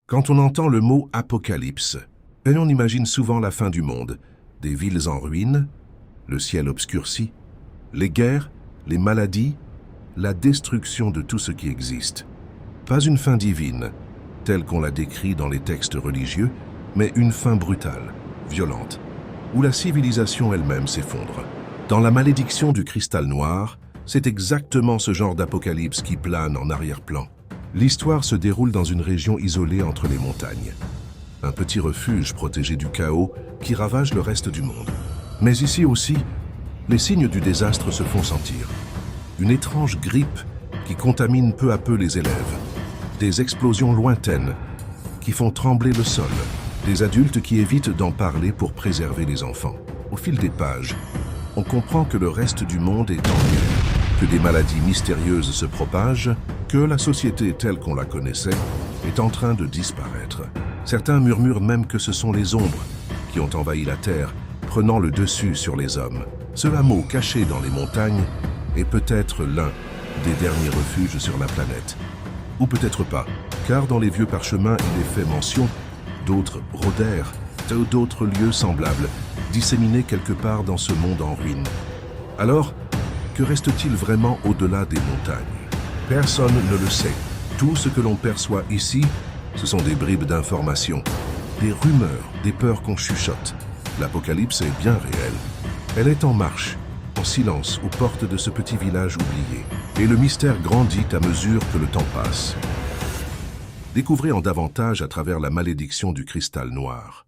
Quand on entend le mot apocalypse, on imagine souvent la fin du monde, des villes en ruine, le ciel obscurci, les guerres, les maladies, la destruction de tout ce qui existe. Pas une fin divine, telle qu'on la décrit dans les textes religieux, mais une fin brutale, violente, où la civilisation elle-même s'effondre. Dans la malédiction du cristal noir, c'est exactement ce genre d'apocalypse qui plane en arrière-plan. L'histoire se déroule dans une région isolée entre les montagnes. Un petit refuge protégé du chaos qui ravage le reste du monde. Mais ici aussi, les signes du désastre se font sentir. Une étrange grippe qui contamine peu à peu les élèves. Des explosions lointaines qui font trembler le sol. Des adultes qui évitent d'en parler pour préserver les enfants. Au fil des pages, on comprend que le reste du monde est en guerre, que des maladies mystérieuses se propagent, que la société telle qu'on la connaissait est en train de disparaître. Certains murmurent même que ce sont les ombres qui ont envahi la Terre, prenant le dessus sur les hommes. Ce hameau caché dans les montagnes est peut-être l'un des derniers refuges sur la planète. Ou peut-être pas, car dans les vieux parchemins il est fait mention d'autres Roder, d'autres lieux semblables, disséminés quelque part dans ce monde en ruine. Alors, que reste-t-il vraiment au-delà des montagnes? Personne ne le sait. Tout ce que l'on perçoit ici, ce sont des bribes d'informations, des rumeurs, des peurs qu'on chuchote. L'apocalypse est bien réelle. Elle est en marche, en silence, aux portes de ce petit village oublié. Et le mystère grandit à mesure que le temps passe. Découvrez en davantage à travers la malédiction du cristal noir.